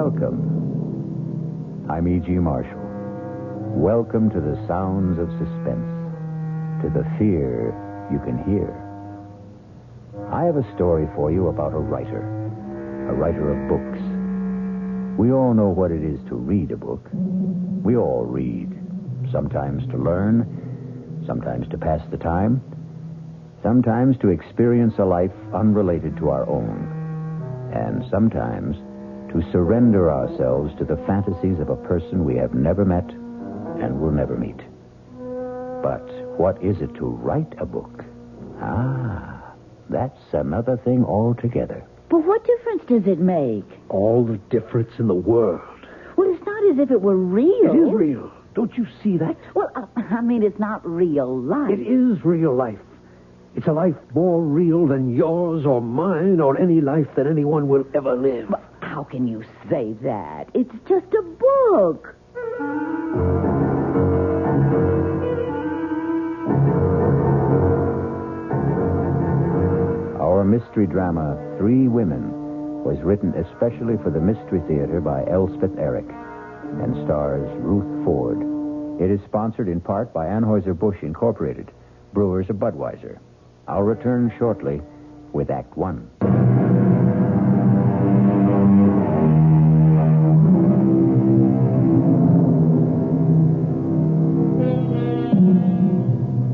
Welcome. I'm E.G. Marshall. Welcome to the sounds of suspense, to the fear you can hear. I have a story for you about a writer of books. We all know what it is to read a book. We all read, sometimes to learn, sometimes to pass the time, sometimes to experience a life unrelated to our own, and sometimes to surrender ourselves to the fantasies of a person we have never met and will never meet. But what is it to write a book? That's another thing altogether. But what difference does it make? All the difference in the world. Well, it's not as if it were real. It is real. Don't you see that? Well, it's not real life. It is real life. It's a life more real than yours or mine or any life that anyone will ever live. Well, how can you say that? It's just a book. Our mystery drama, 3 Women, was written especially for the Mystery Theater by Elspeth Eric and stars Ruth Ford. It is sponsored in part by Anheuser-Busch Incorporated, brewers of Budweiser. I'll return shortly with Act 1.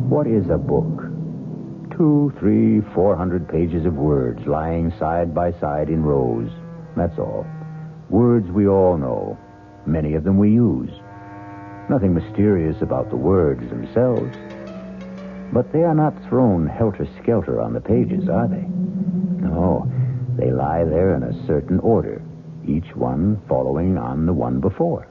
What is a book? 200, 300, 400 pages of words lying side by side in rows. That's all. Words we all know. Many of them we use. Nothing mysterious about the words themselves. But they are not thrown helter-skelter on the pages, are they? No, they lie there in a certain order, each one following on the one before.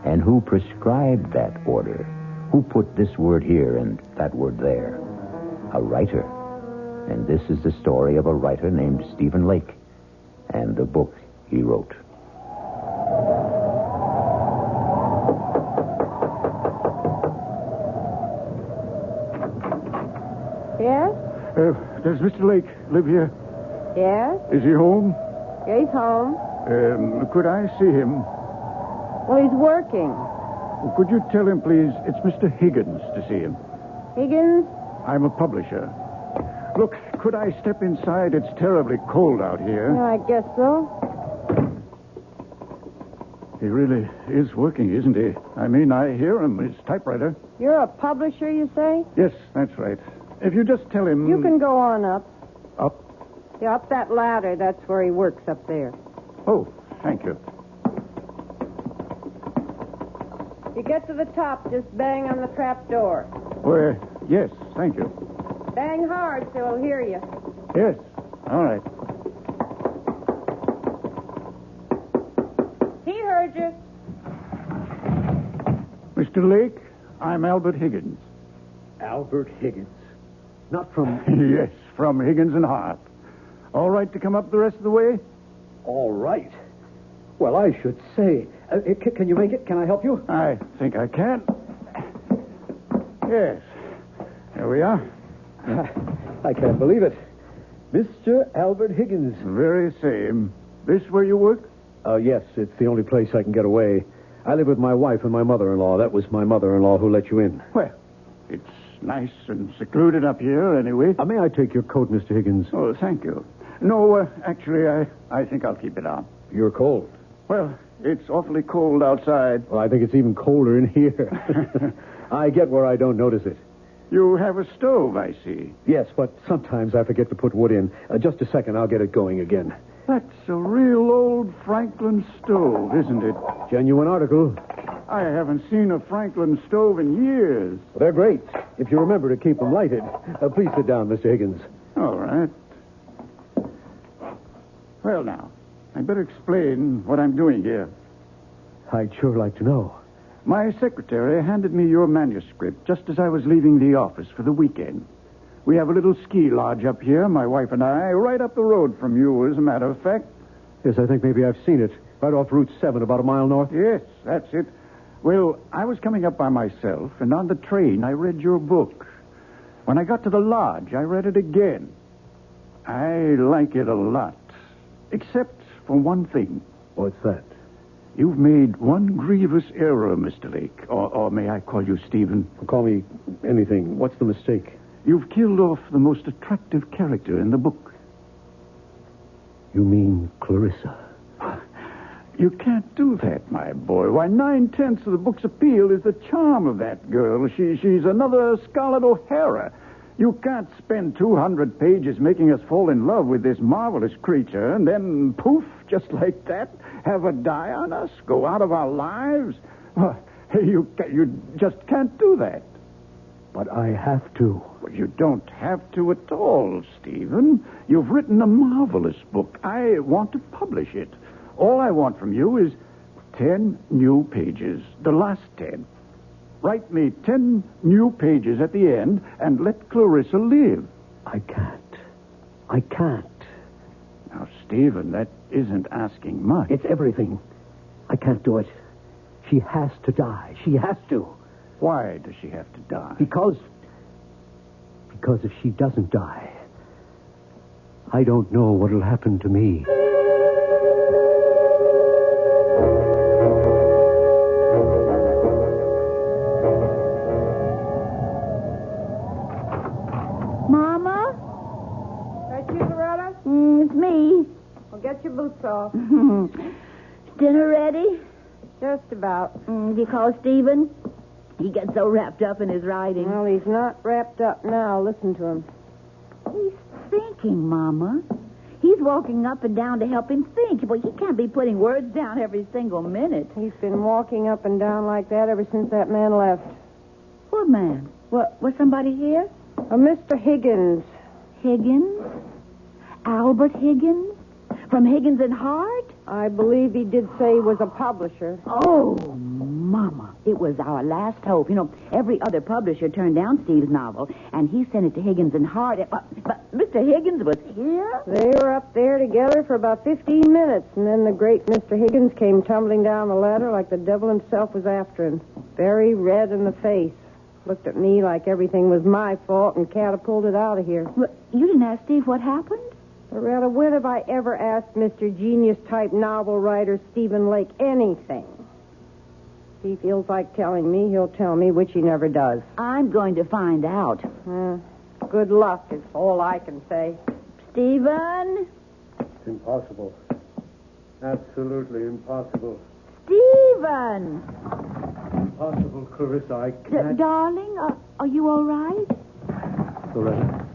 And who prescribed that order? Who put this word here and that word there? A writer. And this is the story of a writer named Stephen Lake and the book he wrote. Yes? Does Mr. Lake live here? Yes? Is he home? Yeah, he's home. Could I see him? Well, he's working. Could you tell him, please, it's Mr. Higgins to see him? Higgins? I'm a publisher. Look, could I step inside? It's terribly cold out here. Yeah, I guess so. He really is working, isn't he? I mean, I hear him, his typewriter. You're a publisher, you say? Yes, that's right. If you just tell him... You can go on up. Up? Yeah, up that ladder. That's where he works, up there. Oh, thank you. You get to the top, just bang on the trap door. Well, yes, thank you. Bang hard so he'll hear you. Yes, all right. He heard you. Mr. Lake, I'm Albert Higgins. Albert Higgins. Not from... Yes, from Higgins and Hart. All right to come up the rest of the way? All right. Well, I should say. Can you make it? Can I help you? I think I can. Yes. Here we are. I can't believe it. Mr. Albert Higgins. Very same. This where you work? Yes, it's the only place I can get away. I live with my wife and my mother-in-law. That was my mother-in-law who let you in. Well, it's nice and secluded up here anyway. May I take your coat, Mr. Higgins? Oh, thank you. No, actually, I think I'll keep it on. You're cold. Well, it's awfully cold outside. Well, I think it's even colder in here. I get where I don't notice it. You have a stove, I see. Yes, but sometimes I forget to put wood in. Just a second, I'll get it going again. That's a real old Franklin stove, isn't it? Genuine article. I haven't seen a Franklin stove in years. They're great, if you remember to keep them lighted. Please sit down, Mr. Higgins. All right. Well, now, I'd better explain what I'm doing here. I'd sure like to know. My secretary handed me your manuscript just as I was leaving the office for the weekend. We have a little ski lodge up here, my wife and I, right up the road from you, as a matter of fact. Yes, I think maybe I've seen it. Right off Route 7, about a mile north. Yes, that's it. Well, I was coming up by myself, and on the train I read your book. When I got to the lodge, I read it again. I like it a lot. Except for one thing. What's that? You've made one grievous error, Mr. Lake. Or may I call you Stephen? Call me anything. What's the mistake? You've killed off the most attractive character in the book. You mean Clarissa? You can't do that, my boy. Why, 9/10 of the book's appeal is the charm of that girl. She's another Scarlett O'Hara. You can't spend 200 pages making us fall in love with this marvelous creature and then, poof, just like that, have her die on us, go out of our lives. Well, you just can't do that. But I have to. Well, you don't have to at all, Stephen. You've written a marvelous book. I want to publish it. All I want from you is 10 new pages, the last 10. Write me 10 new pages at the end and let Clarissa live. I can't. Now, Stephen, that isn't asking much. It's everything. I can't do it. She has to die. She has to. Why does she have to die? Because if she doesn't die, I don't know what'll happen to me. Mama? That you, Loretta? It's me. Well, get your boots off. Dinner ready? Just about. If you call Stephen, he gets so wrapped up in his writing. Well, he's not wrapped up now. Listen to him. He's thinking, Mama. He's walking up and down to help him think. Well, he can't be putting words down every single minute. He's been walking up and down like that ever since that man left. What man? Was somebody here? Mr. Higgins. Higgins? Albert Higgins? From Higgins and Hart? I believe he did say he was a publisher. Oh, Mama, it was our last hope. You know, every other publisher turned down Steve's novel, and he sent it to Higgins and Hart. But Mr. Higgins was here? They were up there together for about 15 minutes, and then the great Mr. Higgins came tumbling down the ladder like the devil himself was after him. Very red in the face. Looked at me like everything was my fault and catapulted out of here. Well, you didn't ask Steve what happened? Loretta, when have I ever asked Mr. Genius-type novel writer Stephen Lake anything? If he feels like telling me, he'll tell me, which he never does. I'm going to find out. Good luck is all I can say. Stephen? It's impossible. Absolutely impossible. Stephen! Impossible, Clarissa. I can't. Darling, are you all right? Loretta?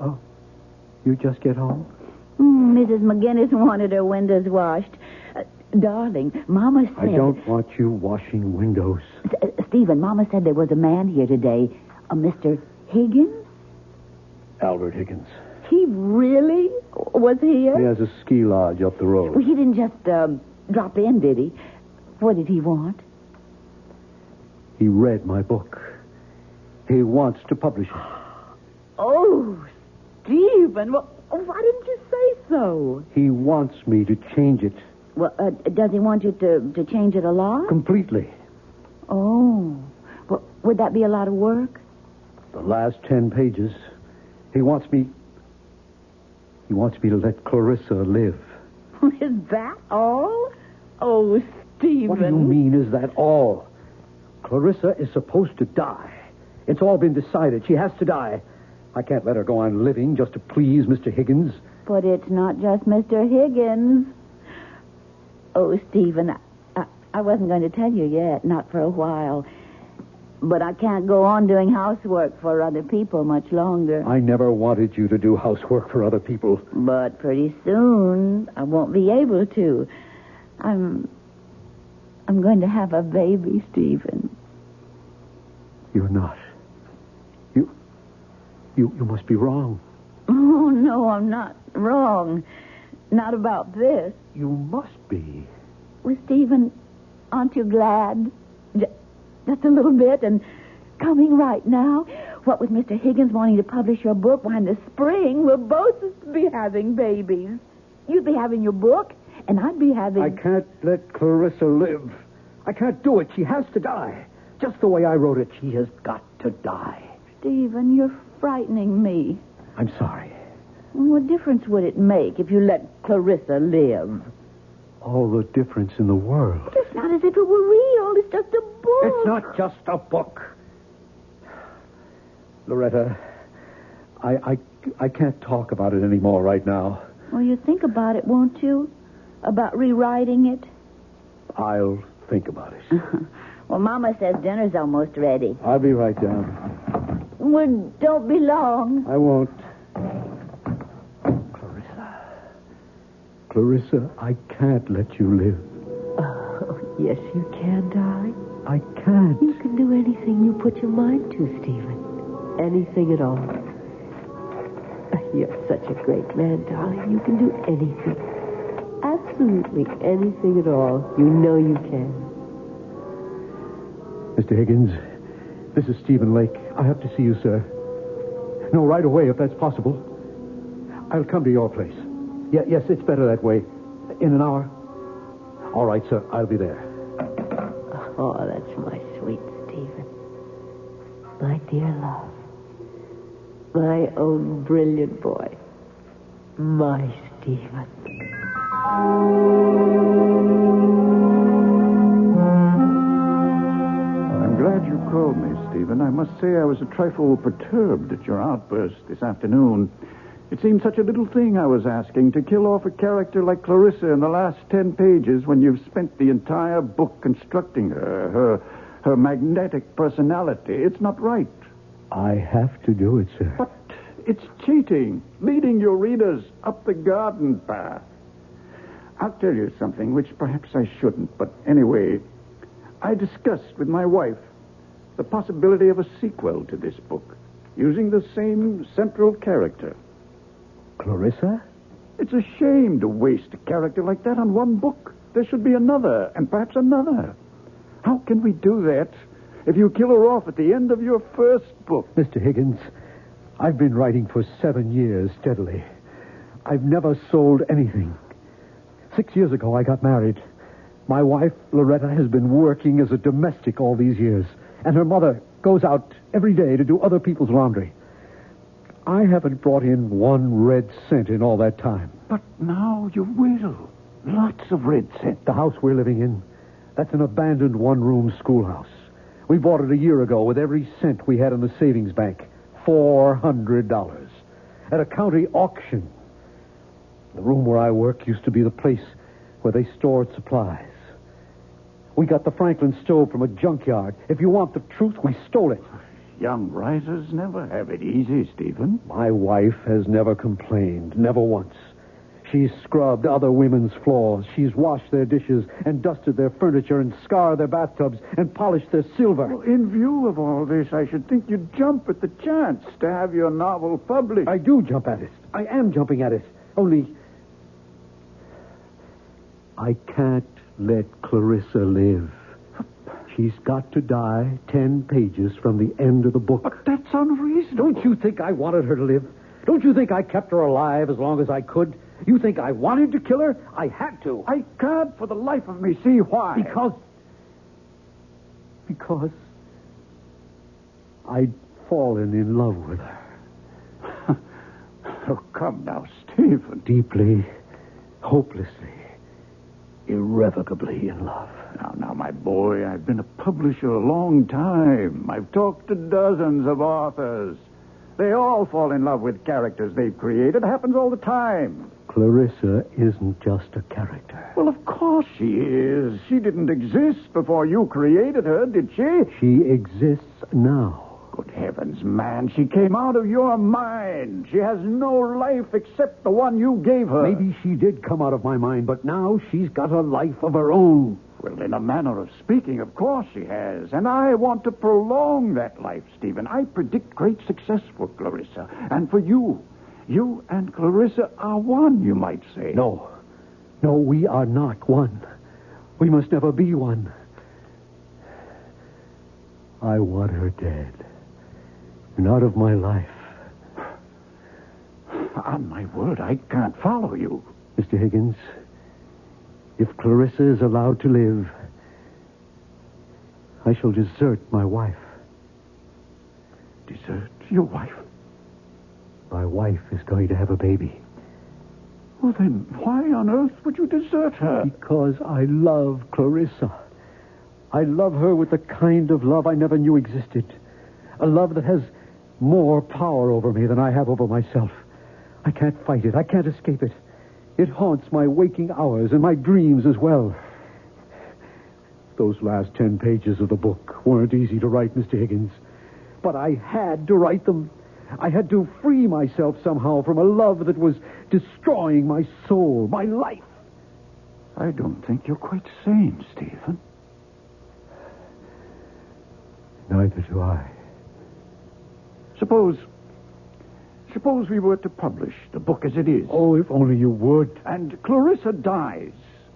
Oh, you just get home? Mrs. McGinnis wanted her windows washed. Darling, Mama said... I don't want you washing windows. Stephen, Mama said there was a man here today, a Mr. Higgins? Albert Higgins. He really was here? He has a ski lodge up the road. Well, he didn't just drop in, did he? What did he want? He read my book. He wants to publish it. Oh, Stephen, well, why didn't you say so? He wants me to change it. Well, does he want you to change it a lot? Completely. Oh. Well, would that be a lot of work? The last 10 pages. He wants me to let Clarissa live. Is that all? Oh, Stephen. What do you mean, is that all? Clarissa is supposed to die. It's all been decided. She has to die. I can't let her go on living just to please Mr. Higgins. But it's not just Mr. Higgins. Oh, Stephen, I wasn't going to tell you yet, not for a while. But I can't go on doing housework for other people much longer. I never wanted you to do housework for other people. But pretty soon, I won't be able to. I'm going to have a baby, Stephen. You're not. You must be wrong. Oh, no, I'm not wrong. Not about this. You must be. Well, Stephen, aren't you glad? Just a little bit, and coming right now. What with Mr. Higgins wanting to publish your book, why in the spring we'll both be having babies. You'd be having your book, and I'd be having... I can't let Clarissa live. I can't do it. She has to die. Just the way I wrote it, she has got to die. Stephen, you're frightening me. I'm sorry. What difference would it make if you let Clarissa live? all the difference in the world. But it's not as if it were real. It's just a book. It's not just a book. Loretta, I can't talk about it anymore right now. Well, you think about it, won't you? About rewriting it? I'll think about it. Well, Mama says dinner's almost ready. I'll be right down. Well, don't be long. I won't. Clarissa, I can't let you live. Oh, yes, you can, darling. I can't. You can do anything you put your mind to, Stephen. Anything at all. You're such a great man, darling. You can do anything. Absolutely anything at all. You know you can. Mr. Higgins, this is Stephen Lake. I have to see you, sir. No, right away, if that's possible. I'll come to your place. Yes, it's better that way. In an hour. All right, sir. I'll be there. Oh, that's my sweet Stephen. My dear love. My own brilliant boy. My Stephen. I'm glad you called me, Stephen. I must say I was a trifle perturbed at your outburst this afternoon. It seemed such a little thing I was asking, to kill off a character like Clarissa in the last 10 pages when you've spent the entire book constructing her magnetic personality. It's not right. I have to do it, sir. But it's cheating, leading your readers up the garden path. I'll tell you something which perhaps I shouldn't, but anyway, I discussed with my wife the possibility of a sequel to this book, using the same central character. Clarissa? It's a shame to waste a character like that on one book. There should be another, and perhaps another. How can we do that if you kill her off at the end of your first book? Mr. Higgins, I've been writing for 7 years steadily. I've never sold anything. 6 years ago, I got married. My wife, Loretta, has been working as a domestic all these years, and her mother goes out every day to do other people's laundry. I haven't brought in 1 red cent in all that time. But now you will. Lots of red cent. The house we're living in, that's an abandoned one-room schoolhouse. We bought it a year ago with every cent we had in the savings bank. $400. At a county auction. The room where I work used to be the place where they stored supplies. We got the Franklin stove from a junkyard. If you want the truth, we stole it. Young risers never have it easy, Stephen. My wife has never complained, never once. She's scrubbed other women's floors. She's washed their dishes and dusted their furniture and scoured their bathtubs and polished their silver. Well, in view of all this, I should think you'd jump at the chance to have your novel published. I do jump at it. I am jumping at it. Only I can't let Clarissa live. She's got to die 10 pages from the end of the book. But that's unreasonable. Don't you think I wanted her to live? Don't you think I kept her alive as long as I could? You think I wanted to kill her? I had to. I can't for the life of me see why. Because I'd fallen in love with her. Oh, come now, Stephen. Deeply, hopelessly, irrevocably in love. Now, my boy, I've been a publisher a long time. I've talked to dozens of authors. They all fall in love with characters they've created. It happens all the time. Clarissa isn't just a character. Well, of course she is. She didn't exist before you created her, did she? She exists now. Good heavens, man. She came out of your mind. She has no life except the one you gave her. Maybe she did come out of my mind, but now she's got a life of her own. Well, in a manner of speaking, of course she has. And I want to prolong that life, Stephen. I predict great success for Clarissa. And for you. You and Clarissa are one, you might say. No, we are not one. We must never be one. I want her dead. And out of my life. On my word, I can't follow you. Mr. Higgins, if Clarissa is allowed to live, I shall desert my wife. Desert your wife? My wife is going to have a baby. Well, then, why on earth would you desert her? Because I love Clarissa. I love her with the kind of love I never knew existed. A love that has more power over me than I have over myself. I can't fight it. I can't escape it. It haunts my waking hours and my dreams as well. Those last 10 pages of the book weren't easy to write, Mr. Higgins. But I had to write them. I had to free myself somehow from a love that was destroying my soul, my life. I don't think you're quite sane, Stephen. Neither do I. Suppose we were to publish the book as it is. Oh, if only you would. And Clarissa dies.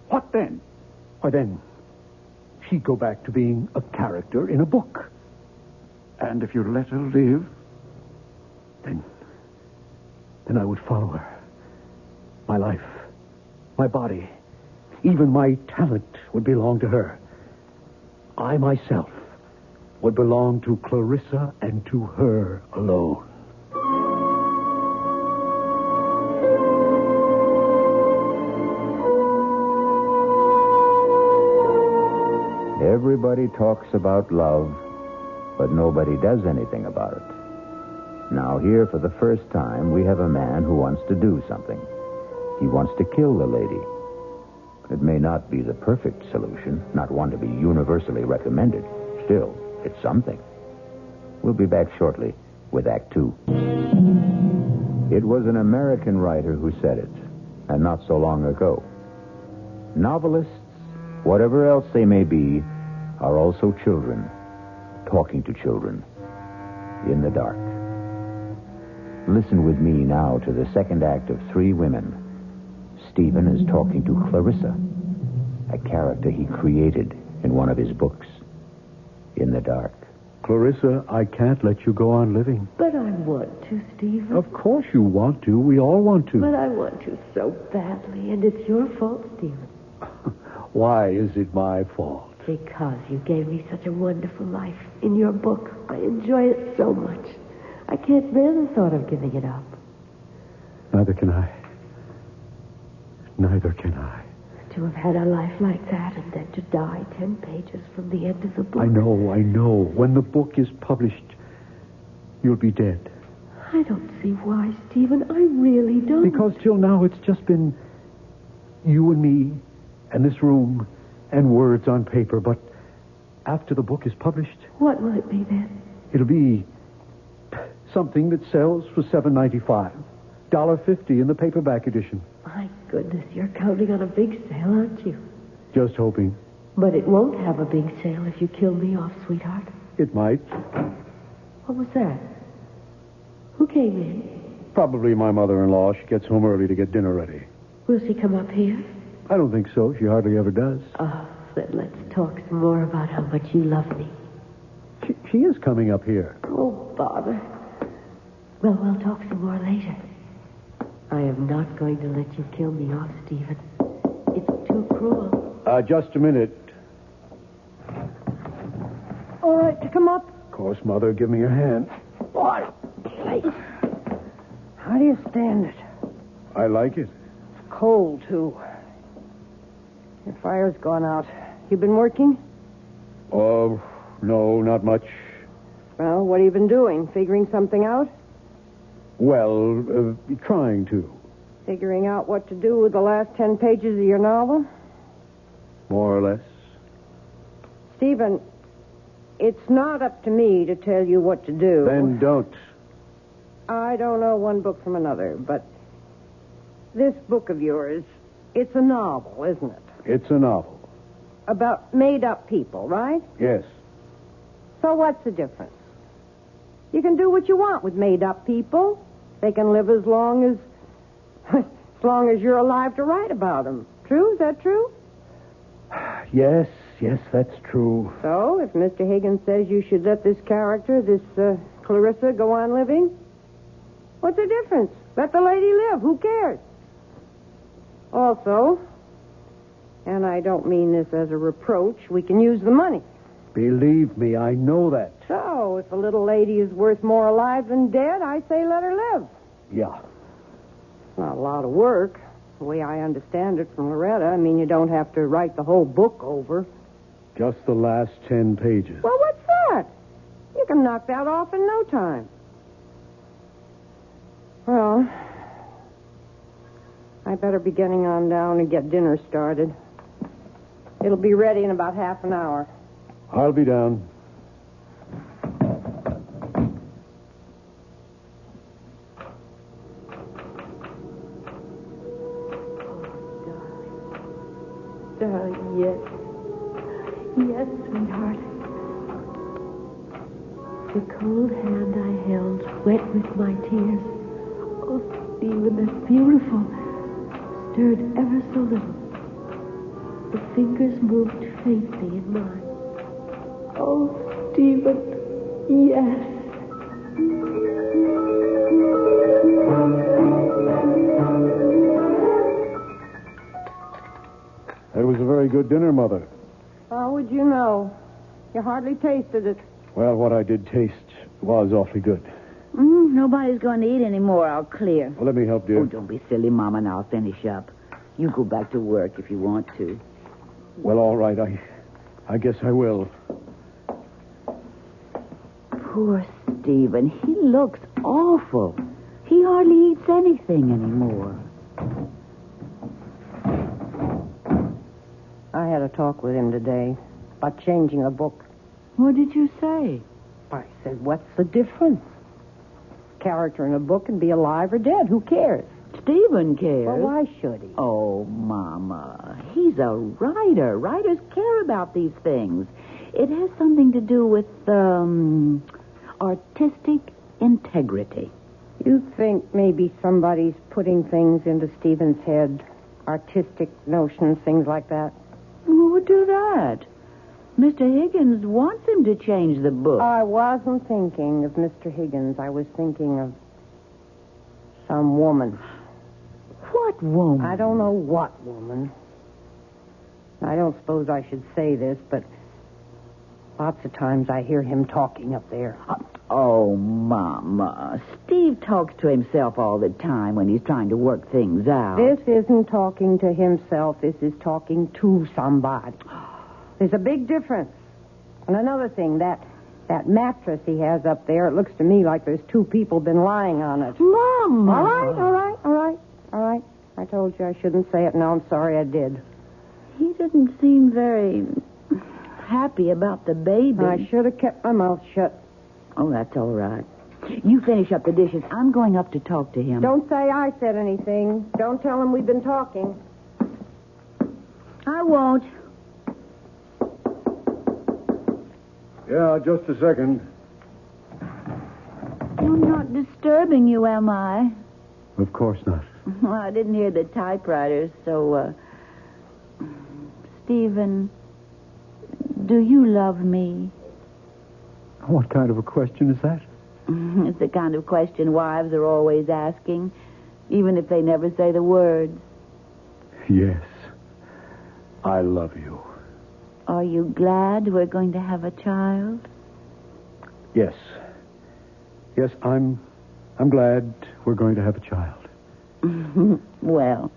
What then? Why, then, she'd go back to being a character in a book. And if you let her live? Then I would follow her. My life, my body, even my talent would belong to her. I myself would belong to Clarissa and to her alone. Everybody talks about love, but nobody does anything about it. Now, here for the first time, we have a man who wants to do something. He wants to kill the lady. It may not be the perfect solution, not one to be universally recommended. Still, it's something. We'll be back shortly with Act 2. It was an American writer who said it, and not so long ago. Novelists, whatever else they may be, are also children, talking to children in the dark. Listen with me now to the second act of Three Women. Stephen is talking to Clarissa, a character he created in one of his books, In the Dark. Clarissa, I can't let you go on living. But I want to, Stephen. Of course you want to. We all want to. But I want to so badly, and it's your fault, Stephen. Why is it my fault? Because you gave me such a wonderful life in your book. I enjoy it so much. I can't bear the thought of giving it up. Neither can I. Neither can I. To have had a life like that and then to die 10 pages from the end of the book. I know. When the book is published, you'll be dead. I don't see why, Stephen. I really don't. Because till now it's just been you and me and this room and words on paper. But after the book is published... What will it be then? It'll be something that sells for $7.95. $1.50 in the paperback edition. My goodness, you're counting on a big sale, aren't you? Just hoping. But it won't have a big sale if you kill me off, sweetheart. It might. What was that? Who came in? Probably my mother-in-law. She gets home early to get dinner ready. Will she come up here? I don't think so. She hardly ever does. Oh, then let's talk some more about how much you love me. She is coming up here. Oh, bother. Well, we'll talk some more later. I am not going to let you kill me off, Stephen. It's too cruel. Just a minute. All right, to come up. Of course, Mother. Give me your hand. What a place. How do you stand it? I like it. It's cold, too. Your fire's gone out. You been working? Oh, no, not much. Well, what have you been doing? Figuring something out? Well, trying to. Figuring out what to do with the last 10 pages of your novel? More or less. Stephen, it's not up to me to tell you what to do. Then don't. I don't know one book from another, but this book of yours, it's a novel, isn't it? It's a novel. About made-up people, right? Yes. So what's the difference? You can do what you want with made-up people. They can live as long as you're alive to write about them. True? Is that true? Yes, that's true. So, if Mr. Higgins says you should let this character, this Clarissa, go on living, what's the difference? Let the lady live. Who cares? Also, and I don't mean this as a reproach, we can use the money. Believe me, I know that. So, if a little lady is worth more alive than dead, I say let her live. Yeah. It's not a lot of work. The way I understand it from Loretta, I mean, you don't have to write the whole book over. Just the last 10 pages. Well, what's that? You can knock that off in no time. Well, I better be getting on down and get dinner started. It'll be ready in about half an hour. I'll be down. Darling, yes. Yes, sweetheart. The cold hand I held, wet with my tears. Oh, Stephen, that's beautiful. Stirred ever so little. The fingers moved faintly in mine. Oh, Stephen, yes. That was a very good dinner, Mother. How would you know? You hardly tasted it. Well, what I did taste was awfully good. Nobody's going to eat any more. I'll clear. Well, let me help, dear. Oh, don't be silly, Mama, and I'll finish up. You go back to work if you want to. Well, all right. I guess I will. Poor Stephen. He looks awful. He hardly eats anything anymore. I had a talk with him today about changing the book. What did you say? I said, what's the difference? Character in a book can be alive or dead. Who cares? Stephen cares. Well, why should he? Oh, Mama. He's a writer. Writers care about these things. It has something to do with, artistic integrity. You think maybe somebody's putting things into Stephen's head? Artistic notions, things like that? Who would do that? Mr. Higgins wants him to change the book. I wasn't thinking of Mr. Higgins. I was thinking of some woman. What woman? I don't know what woman. I don't suppose I should say this, but lots of times I hear him talking up there. Oh, Mama. Steve talks to himself all the time when he's trying to work things out. This isn't talking to himself. This is talking to somebody. There's a big difference. And another thing, that mattress he has up there, it looks to me like there's two people been lying on it. Mama! All right. I told you I shouldn't say it. Now I'm sorry I did. He doesn't seem very happy about the baby. I should have kept my mouth shut. Oh, that's all right. You finish up the dishes. I'm going up to talk to him. Don't say I said anything. Don't tell him we've been talking. I won't. Yeah, just a second. I'm not disturbing you, am I? Of course not. Well, I didn't hear the typewriter, so, Stephen, do you love me? What kind of a question is that? It's the kind of question wives are always asking, even if they never say the words. Yes. I love you. Are you glad we're going to have a child? Yes. Yes, I'm glad we're going to have a child. Well,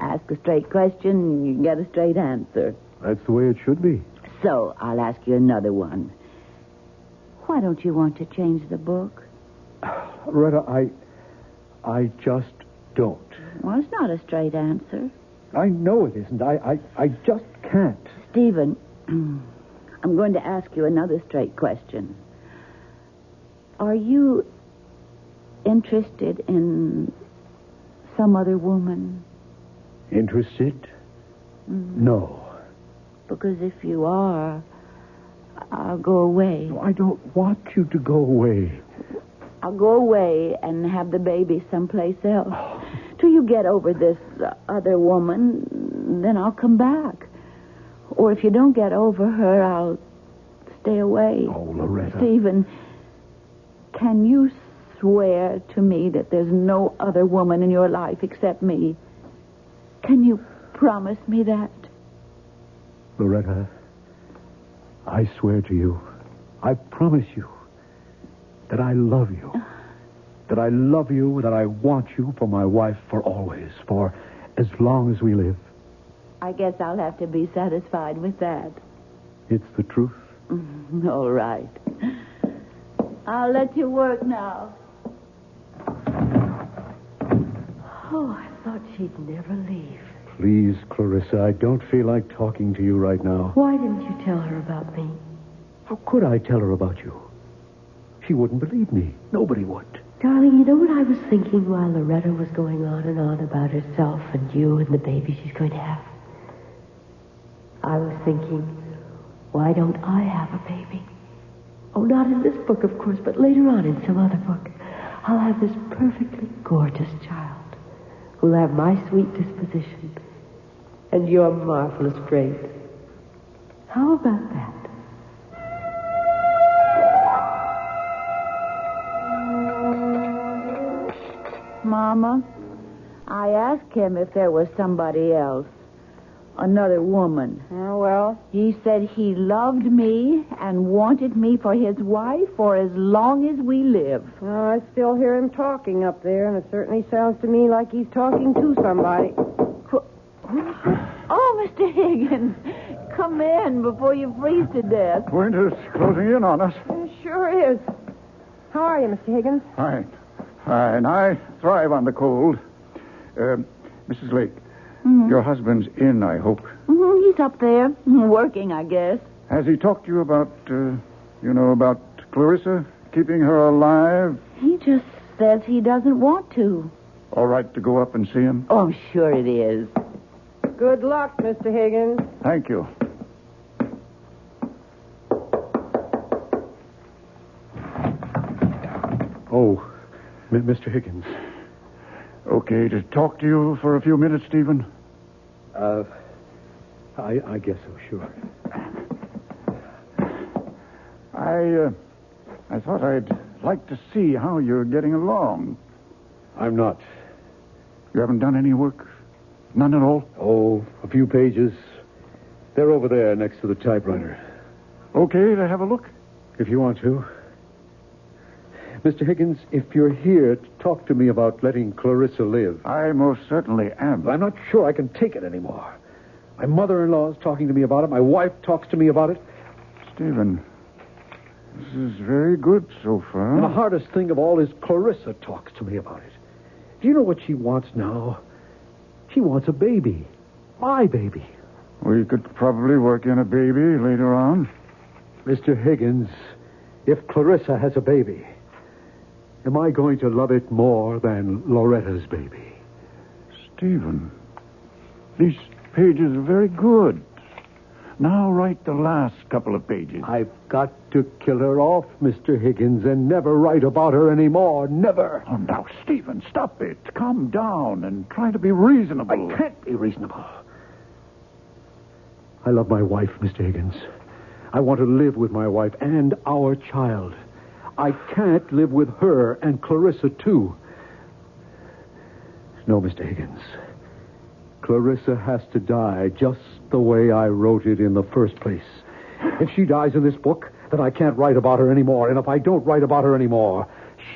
ask a straight question and you get a straight answer. That's the way it should be. So, I'll ask you another one. Why don't you want to change the book? Retta, I just don't. Well, it's not a straight answer. I know it isn't. I just can't. Stephen, I'm going to ask you another straight question. Are you interested in some other woman? Interested? No. Because if you are, I'll go away. No, I don't want you to go away. I'll go away and have the baby someplace else. Till you get over this other woman, then I'll come back. Or if you don't get over her, I'll stay away. Oh, Loretta. Stephen, can you swear to me that there's no other woman in your life except me? Can you promise me that? Loretta, I swear to you, I promise you that I love you, that I love you, that I want you for my wife for always, for as long as we live. I guess I'll have to be satisfied with that. It's the truth. All right. I'll let you work now. Oh, I thought she'd never leave. Please, Clarissa, I don't feel like talking to you right now. Why didn't you tell her about me? How could I tell her about you? She wouldn't believe me. Nobody would. Darling, you know what I was thinking while Loretta was going on and on about herself and you and the baby she's going to have? I was thinking, why don't I have a baby? Oh, not in this book, of course, but later on in some other book. I'll have this perfectly gorgeous child who'll have my sweet disposition and your marvelous grace. How about that? Mama, I asked him if there was somebody else. Another woman. Oh, well. He said he loved me and wanted me for his wife for as long as we live. Well, I still hear him talking up there, and it certainly sounds to me like he's talking to somebody. Oh, Mr. Higgins, come in before you freeze to death. Winter's closing in on us. It sure is. How are you, Mr. Higgins? Fine. I thrive on the cold. Mrs. Lake, your husband's in, I hope. He's up there, working, I guess. Has he talked to you about, about Clarissa, keeping her alive? He just says he doesn't want to. All right to go up and see him? Oh, I'm sure it is. Good luck, Mr. Higgins. Thank you. Oh, Mr. Higgins. Okay to talk to you for a few minutes, Stephen? I guess so, sure. I thought I'd like to see how you're getting along. I'm not. You haven't done any work? None at all? Oh, a few pages. They're over there next to the typewriter. Okay to have a look? If you want to. Mr. Higgins, if you're here to talk to me about letting Clarissa live... I most certainly am. I'm not sure I can take it anymore. My mother-in-law's talking to me about it. My wife talks to me about it. Stephen, this is very good so far. And the hardest thing of all is Clarissa talks to me about it. Do you know what she wants now? She wants a baby. My baby. We could probably work in a baby later on. Mr. Higgins, if Clarissa has a baby, am I going to love it more than Loretta's baby? Stephen, these pages are very good. Now write the last couple of pages. I've got to kill her off, Mr. Higgins, and never write about her anymore. Never. Oh, now, Stephen, stop it. Calm down and try to be reasonable. I can't be reasonable. I love my wife, Mr. Higgins. I want to live with my wife and our child. I can't live with her and Clarissa, too. No, Mr. Higgins. Clarissa has to die just the way I wrote it in the first place. If she dies in this book, then I can't write about her anymore. And if I don't write about her anymore,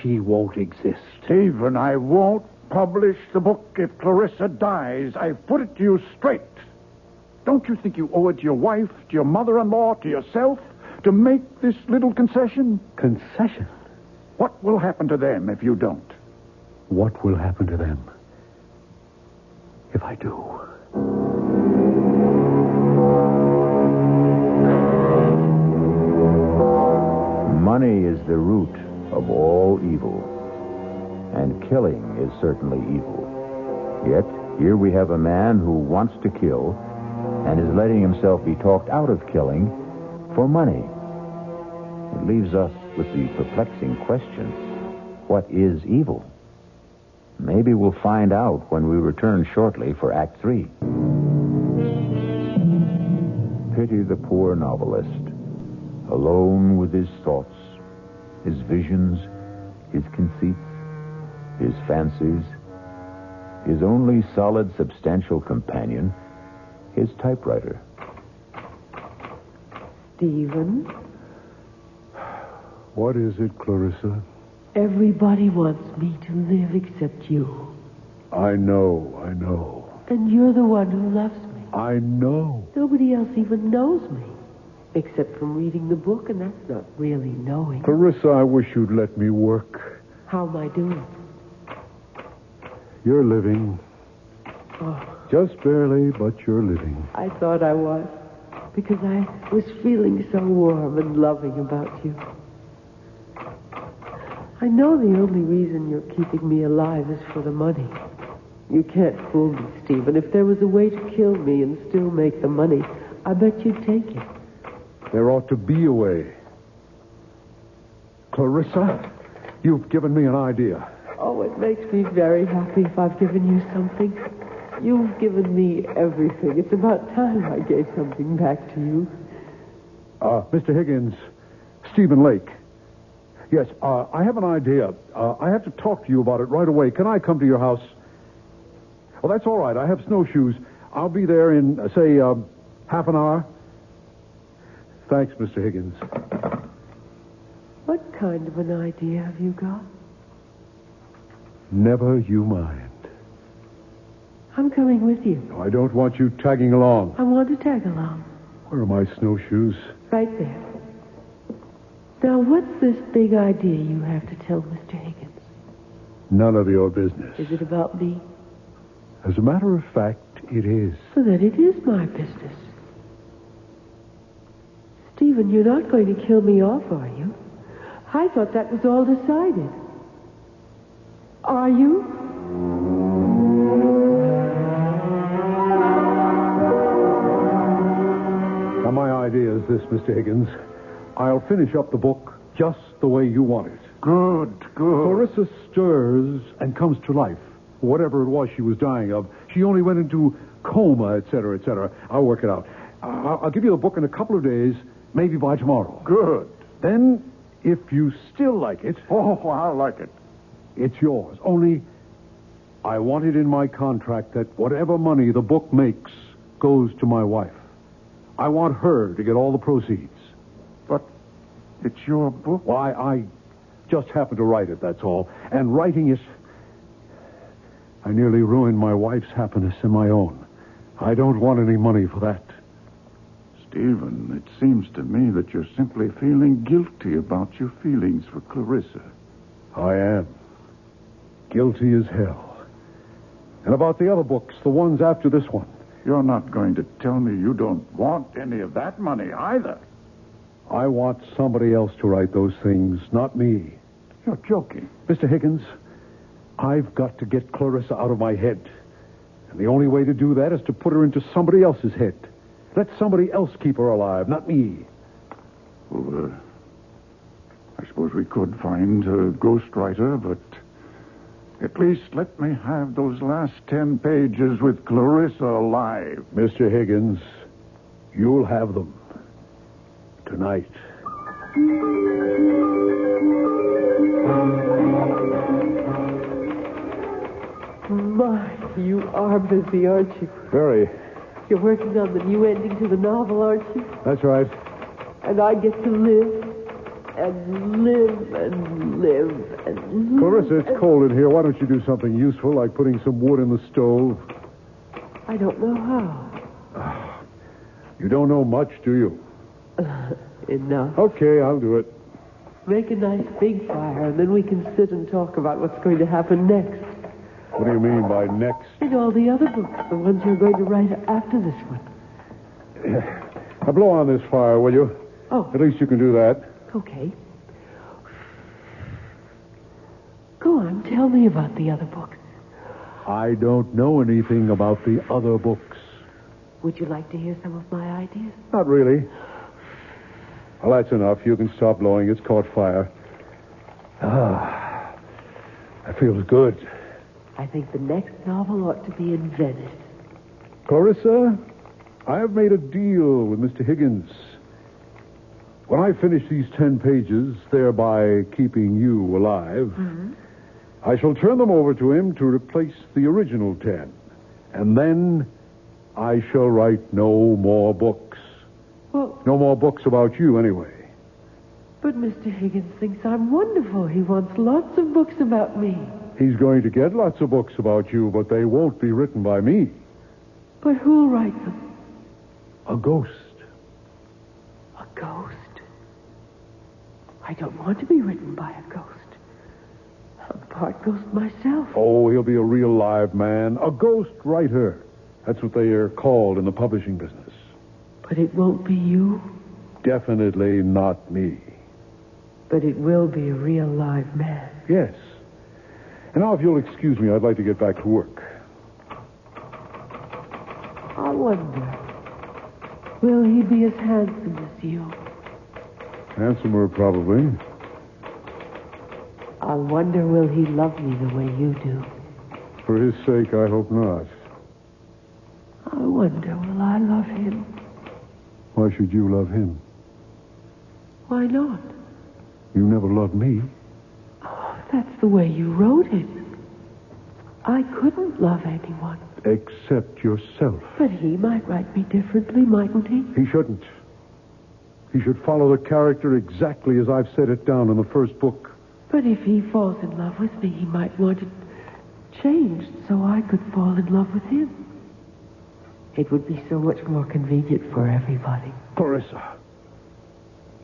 she won't exist. Stephen, I won't publish the book if Clarissa dies. I've put it to you straight. Don't you think you owe it to your wife, to your mother-in-law, to yourself, to make this little concession? Concession? What will happen to them if you don't? What will happen to them if I do? Money is the root of all evil, and killing is certainly evil. Yet, here we have a man who wants to kill and is letting himself be talked out of killing for money. It leaves us with the perplexing question, what is evil? Maybe we'll find out when we return shortly for Act 3. Pity the poor novelist, alone with his thoughts, his visions, his conceits, his fancies, his only solid, substantial companion, his typewriter. Stephen? What is it, Clarissa? Everybody wants me to live except you. I know. And you're the one who loves me. I know. Nobody else even knows me. Except from reading the book, and that's not really knowing. Clarissa, I wish you'd let me work. How am I doing? You're living. Oh, Just barely, but you're living. I thought I was. Because I was feeling so warm and loving about you. I know the only reason you're keeping me alive is for the money. You can't fool me, Stephen. If there was a way to kill me and still make the money, I bet you'd take it. There ought to be a way. Clarissa, you've given me an idea. Oh, it makes me very happy if I've given you something. You've given me everything. It's about time I gave something back to you. Mr. Higgins, Stephen Lake. Yes, I have an idea. I have to talk to you about it right away. Can I come to your house? Well, that's all right. I have snowshoes. I'll be there in, say, half an hour. Thanks, Mr. Higgins. What kind of an idea have you got? Never you mind. I'm coming with you. No, I don't want you tagging along. I want to tag along. Where are my snowshoes? Right there. Now, what's this big idea you have to tell Mr. Higgins? None of your business. Is it about me? As a matter of fact, it is. So then it is my business. Stephen, you're not going to kill me off, are you? I thought that was all decided. Are you? Now, my idea is this, Mr. Higgins. I'll finish up the book just the way you want it. Good. Clarissa stirs and comes to life. Whatever it was she was dying of, she only went into coma, etc., etc. I'll work it out. I'll give you the book in a couple of days, maybe by tomorrow. Good. Then, if you still like it... Oh, I like it. It's yours. Only, I want it in my contract that whatever money the book makes goes to my wife. I want her to get all the proceeds. But it's your book. Well, I just happened to write it, that's all. And writing it, I nearly ruined my wife's happiness and my own. I don't want any money for that. Stephen, it seems to me that you're simply feeling guilty about your feelings for Clarissa. I am. Guilty as hell. And about the other books, the ones after this one. You're not going to tell me you don't want any of that money either. I want somebody else to write those things, not me. You're joking. Mr. Higgins, I've got to get Clarissa out of my head. And the only way to do that is to put her into somebody else's head. Let somebody else keep her alive, not me. Well, I suppose we could find a ghostwriter, but at least let me have those last 10 pages with Clarissa alive. Mr. Higgins, you'll have them. Tonight. My, you are busy, aren't you? Very. You're working on the new ending to the novel, aren't you? That's right. And I get to live and live and live and live. Clarissa, it's cold in here. Why don't you do something useful, like putting some wood in the stove? I don't know how. You don't know much, do you? Enough. Okay, I'll do it. Make a nice big fire, and then we can sit and talk about what's going to happen next. What do you mean by next? And all the other books, the ones you're going to write after this one. Now blow on this fire, will you? Oh. At least you can do that. Okay. Go on, tell me about the other books. I don't know anything about the other books. Would you like to hear some of my ideas? Not really. Well, that's enough. You can stop blowing. It's caught fire. That feels good. I think the next novel ought to be in Venice. Clarissa, I have made a deal with Mr. Higgins. When I finish these 10 pages, thereby keeping you alive, I shall turn them over to him to replace the original 10. And then I shall write no more books. Well, No more books about you, anyway. But Mr. Higgins thinks I'm wonderful. He wants lots of books about me. He's going to get lots of books about you, but they won't be written by me. But who'll write them? A ghost. A ghost? I don't want to be written by a ghost. I'm part ghost myself. Oh, he'll be a real live man. A ghost writer. That's what they are called in the publishing business. But it won't be you. Definitely not me. But it will be a real live man. Yes. And now, if you'll excuse me, I'd like to get back to work. I wonder, will he be as handsome as you? Handsomer, probably. I wonder, will he love me the way you do? For his sake, I hope not. I wonder, will I love him? Why should you love him? Why not? You never loved me. Oh, that's the way you wrote it. I couldn't love anyone. Except yourself. But he might write me differently, mightn't he? He shouldn't. He should follow the character exactly as I've set it down in the first book. But if he falls in love with me, he might want it changed so I could fall in love with him. It would be so much more convenient for everybody. Clarissa,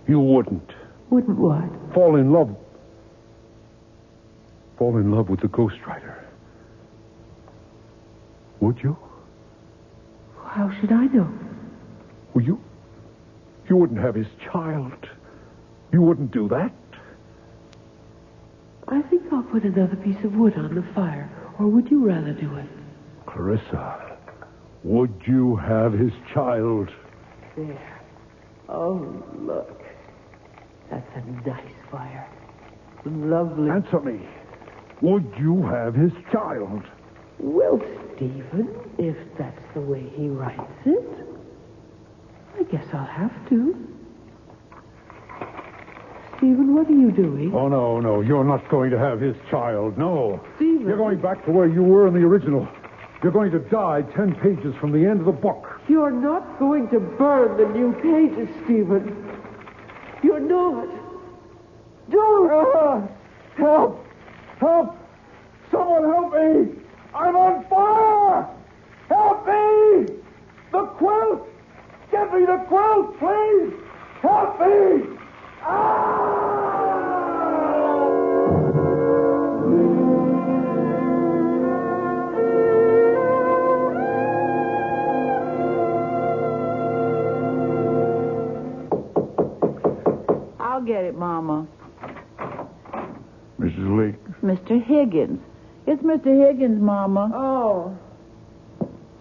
you wouldn't. Wouldn't what? Fall in love with the ghostwriter. Would you? How should I know? Well, you wouldn't have his child. You wouldn't do that. I think I'll put another piece of wood on the fire. Or would you rather do it? Clarissa, would you have his child? There. Oh, look. That's a nice fire. Lovely. Answer me. Would you have his child? Well, Stephen, if that's the way he writes it, I guess I'll have to. Stephen, what are you doing? Oh, no. You're not going to have his child. No. Stephen. You're going back to where you were in the original. You're going to die 10 pages from the end of the book. You're not going to burn the new pages, Stephen. You're not. Don't. Help! Help! Someone help me! I'm on fire! Help me! The quilt! Get me the quilt, please! Help me! I'll get it, Mama. Mrs. Lake. Mr. Higgins. It's Mr. Higgins, Mama. Oh.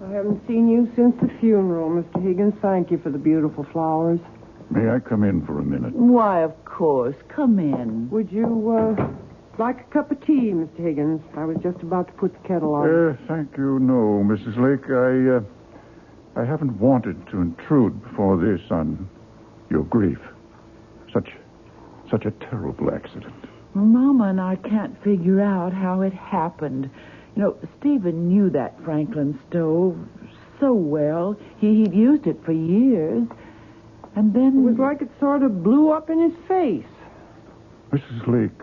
I haven't seen you since the funeral, Mr. Higgins. Thank you for the beautiful flowers. May I come in for a minute? Why, of course. Come in. Would you, like a cup of tea, Mr. Higgins? I was just about to put the kettle on. Thank you, no, Mrs. Lake. I haven't wanted to intrude before this on your grief. Such a terrible accident. Mama and I can't figure out how it happened. You know, Stephen knew that Franklin stove so well. He'd used it for years. And then... It was like it sort of blew up in his face. Mrs. Lake,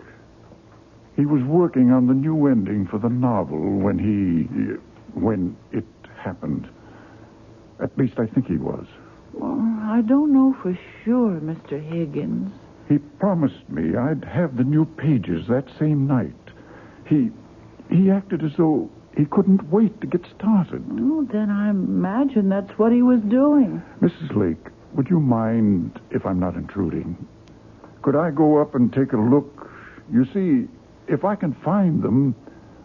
he was working on the new ending for the novel when it happened. At least I think he was. Well, I don't know for sure, Mr. Higgins. He promised me I'd have the new pages that same night. He acted as though he couldn't wait to get started. Oh, then I imagine that's what he was doing. Mrs. Lake, would you mind if I'm not intruding? Could I go up and take a look? You see, if I can find them,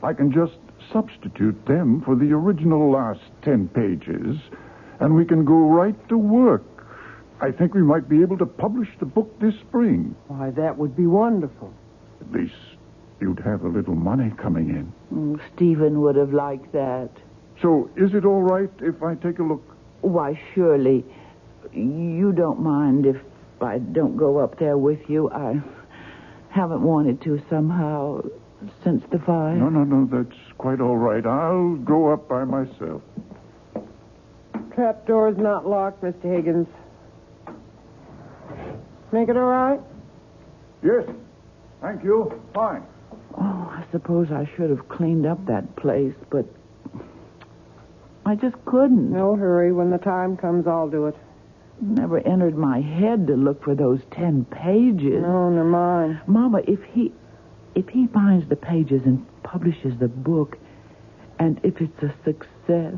I can just substitute them for the original last 10 pages, and we can go right to work. I think we might be able to publish the book this spring. Why, that would be wonderful. At least you'd have a little money coming in. Stephen would have liked that. So, is it all right if I take a look? Why, surely. You don't mind if I don't go up there with you? I haven't wanted to somehow since the fire. No, that's quite all right. I'll go up by myself. Trapdoor's not locked, Mr. Higgins. Make it all right? Yes. Thank you. Fine. Oh, I suppose I should have cleaned up that place, but I just couldn't. No hurry. When the time comes, I'll do it. Never entered my head to look for those 10 pages. No, never mind. Mama, if he finds the pages and publishes the book, and if it's a success,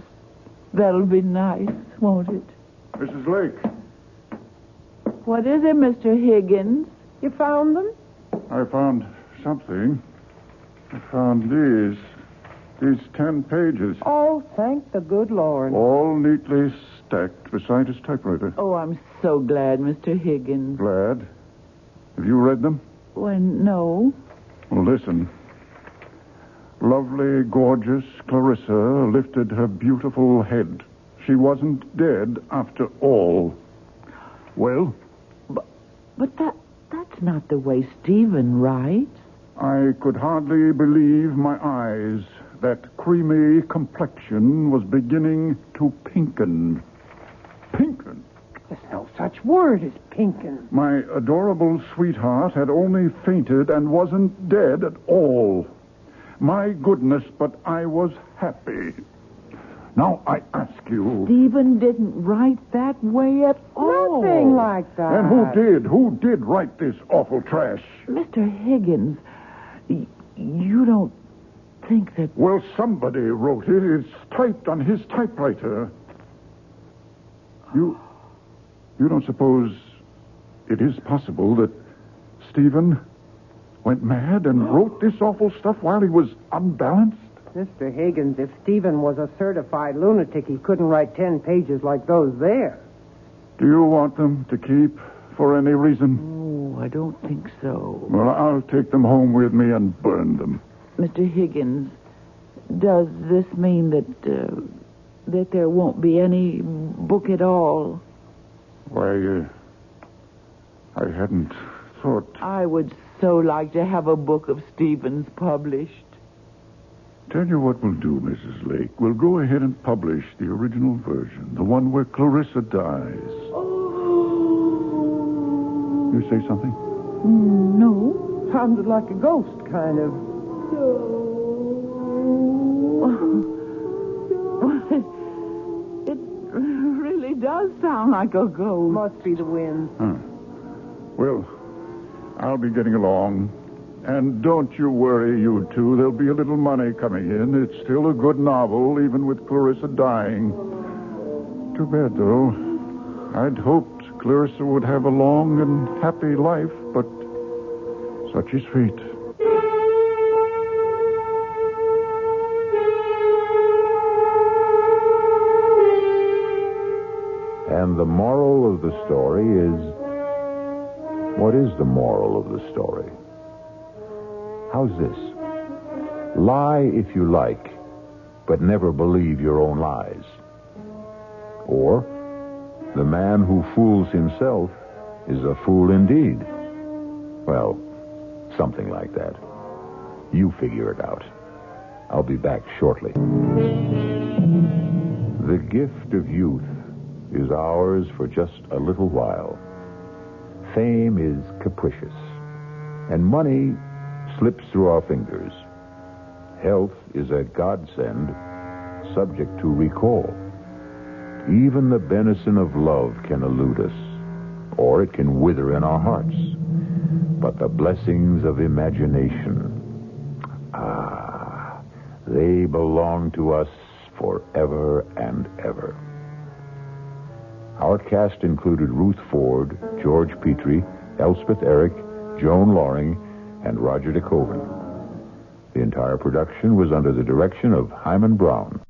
that'll be nice, won't it? Mrs. Lake. What is it, Mr. Higgins? You found them? I found something. I found these 10 pages. Oh, thank the good Lord. All neatly stacked beside his typewriter. Oh, I'm so glad, Mr. Higgins. Glad. Have you read them? Why, no. Well, listen. Lovely, gorgeous Clarissa lifted her beautiful head. She wasn't dead after all. Well? But that's not the way Stephen writes. I could hardly believe my eyes. That creamy complexion was beginning to pinken. Pinken? There's no such word as pinken. My adorable sweetheart had only fainted and wasn't dead at all. My goodness, but I was happy. Now, I ask you... Stephen didn't write that way at all. Nothing like that. And who did? Who did write this awful trash? Mr. Higgins, you don't think that... Well, somebody wrote it. It's typed on his typewriter. You don't suppose it is possible that Stephen went mad and wrote this awful stuff while he was unbalanced? Mr. Higgins, if Stephen was a certified lunatic, he couldn't write 10 pages like those there. Do you want them to keep for any reason? Oh, I don't think so. Well, I'll take them home with me and burn them. Mr. Higgins, does this mean that there won't be any book at all? Why, I hadn't thought... I would so like to have a book of Stephen's published. Tell you what we'll do, Mrs. Lake. We'll go ahead and publish the original version, the one where Clarissa dies. Oh. You say something? No. Sounded like a ghost, kind of. It really does sound like a ghost. Must be the wind. Huh. Well, I'll be getting along. And don't you worry, you two. There'll be a little money coming in. It's still a good novel, even with Clarissa dying. Too bad, though. I'd hoped Clarissa would have a long and happy life, but such is fate. And the moral of the story is... What is the moral of the story? How's this? Lie if you like, but never believe your own lies. Or, the man who fools himself is a fool indeed. Well, something like that. You figure it out. I'll be back shortly. The gift of youth is ours for just a little while. Fame is capricious, and money slips through our fingers. Health is a godsend, subject to recall. Even the benison of love can elude us, or it can wither in our hearts. But the blessings of imagination, they belong to us forever and ever. Our cast included Ruth Ford, George Petrie, Elspeth Eric, Joan Loring, and Roger DeCoven. The entire production was under the direction of Himan Brown.